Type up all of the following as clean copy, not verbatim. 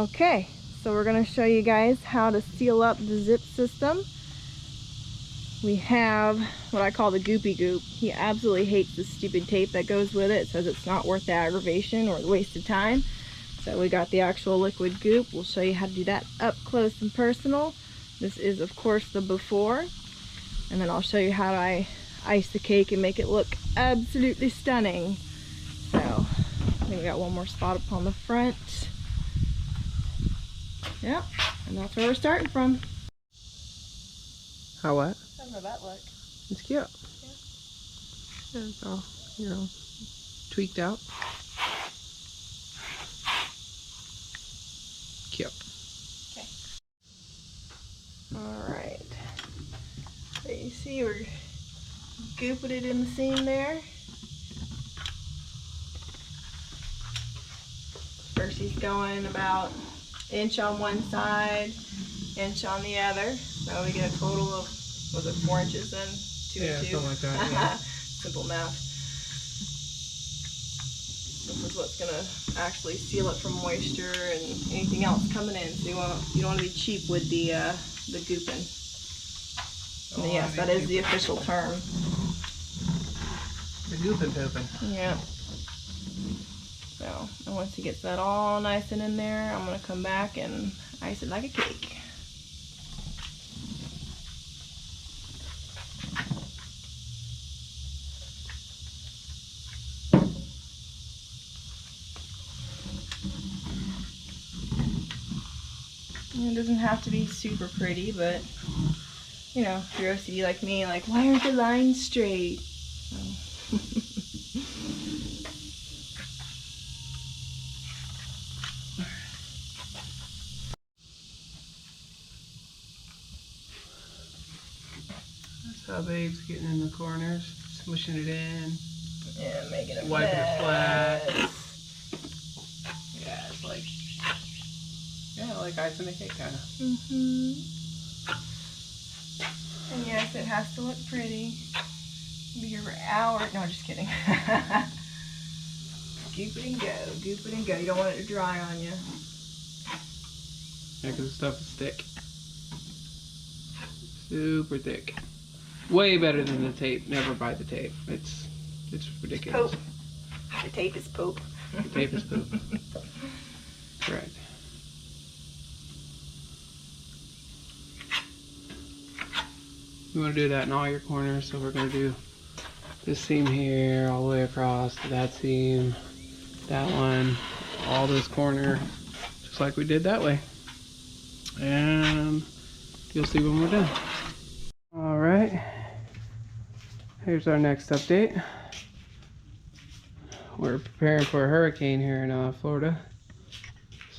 Okay, so we're going to show you guys how to seal up the zip system. We have what I call the goopy goop. He absolutely hates the stupid tape that goes with it. It says it's not worth the aggravation or the waste of time. So we got the actual liquid goop. We'll show you how to do that up close and personal. This is of course the before, and then I'll show you how to ice the cake and make it look absolutely stunning. So I think we got one more spot up on the front. Yep, and that's where we're starting from. How what? How does that look? It's cute. Yeah. Yeah, it's all, you know, tweaked out. Cute. Okay. Alright. So you see we're gooping it in the seam there. First he's going about an inch on one side, inch on the other. So we get a total of, was it 4 inches then? 2 and 2? Something like that, yeah. Simple math. This is what's going to actually seal it from moisture and anything else coming in. So you don't want to be cheap with the gooping. And yes, that is the official term. The gooping pooping. Yeah. So, and once he gets that all nice and in there, I'm going to come back and ice it like a cake. And it doesn't have to be super pretty, but you know, if you're OCD like me, like, why aren't the lines straight? So. That's how Babe's getting in the corners, smushing it in. Yeah, making it wiping it flat. Yeah, it's like, yeah, like icing a cake kind of. And yes, it has to look pretty. We'll be here for hours. No, just kidding. Goop it and go. Goop it and go. You don't want it to dry on you. Yeah, because the stuff is thick. Super thick. Way better than the tape. Never buy the tape. It's ridiculous. Poop. The tape is poop. The tape is poop. Right. You want to do that in all your corners, so we're going to do this seam here all the way across to that seam, that one, all this corner, just like we did that way. And you'll see when we're done. All right, here's our next update. We're preparing for a hurricane here in Florida,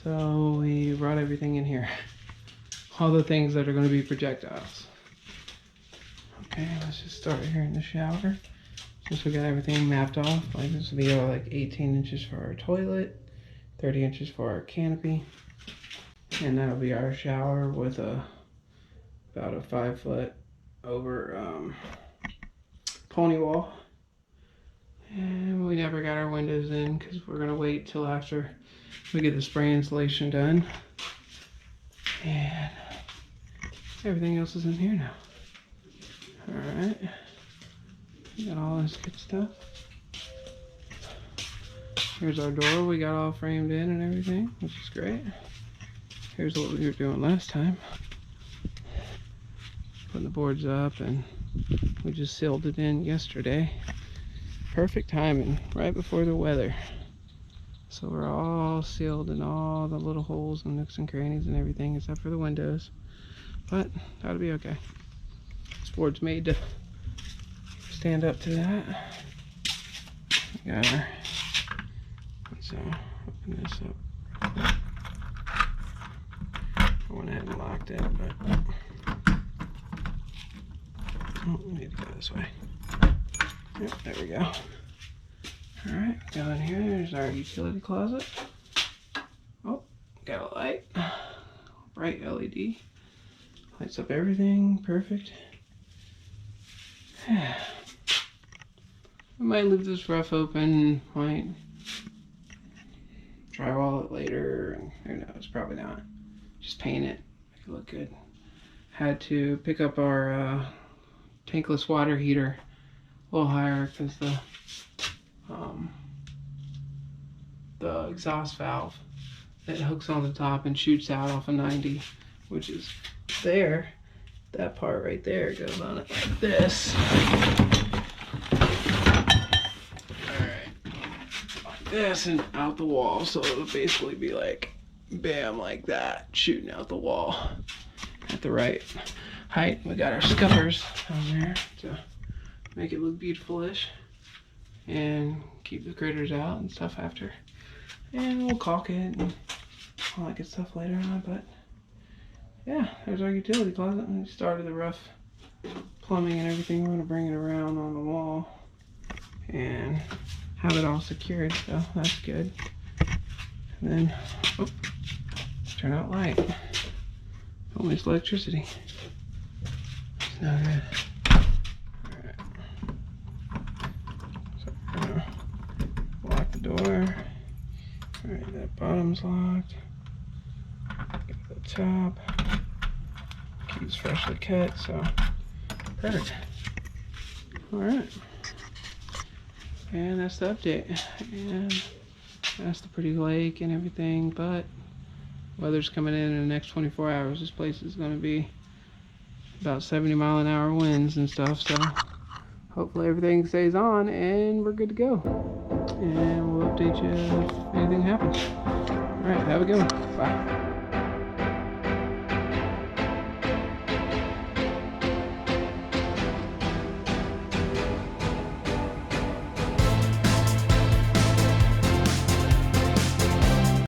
so we brought everything in here, all the things that are going to be projectiles. Okay, let's just start here in the shower. Since we got everything mapped off, like this will be like 18 inches for our toilet, 30 inches for our canopy, and that'll be our shower with about a 5 foot over pony wall. And we never got our windows in because we're gonna wait till after we get the spray insulation done. And everything else is in here now. Alright, we got all this good stuff. Here's our door, we got all framed in and everything, which is great. Here's what we were doing last time. Putting the boards up, and we just sealed it in yesterday. Perfect timing, right before the weather. So we're all sealed in all the little holes and nooks and crannies and everything except for the windows. But that'll be okay. This board's made to stand up to that. We got our, let's open this up. I went ahead and locked it, but oh, we need to go this way. Yep, there we go. Alright, go in here. There's our utility closet. Oh, got a light. Bright LED. Lights up everything. Perfect. I might leave this rough open. Might drywall it later, and who knows, probably not. Just paint it, make it look good. Had to pick up our tankless water heater a little higher because the exhaust valve that hooks on the top and shoots out off of 90, which is there. That part right there goes on it like this. Alright. Like this and out the wall. So it'll basically be like bam, like that, shooting out the wall at the right height. We got our scuppers on there to make it look beautiful-ish and keep the critters out and stuff after. And we'll caulk it and all that good stuff later on, but yeah, there's our utility closet. And we started the rough plumbing and everything. We're gonna bring it around on the wall and have it all secured, so that's good. And then, oh, turn out light. Don't waste electricity. It's not good. Alright. So we're gonna lock the door. Alright, that bottom's locked. Get to the top. Keys freshly cut, so perfect. Alright. And that's the update. And that's the pretty lake and everything, but weather's coming in the next 24 hours. This place is going to be about 70-mile-an-hour winds and stuff, so hopefully everything stays on and we're good to go. And we'll update you if anything happens. Alright, have a good one. Bye.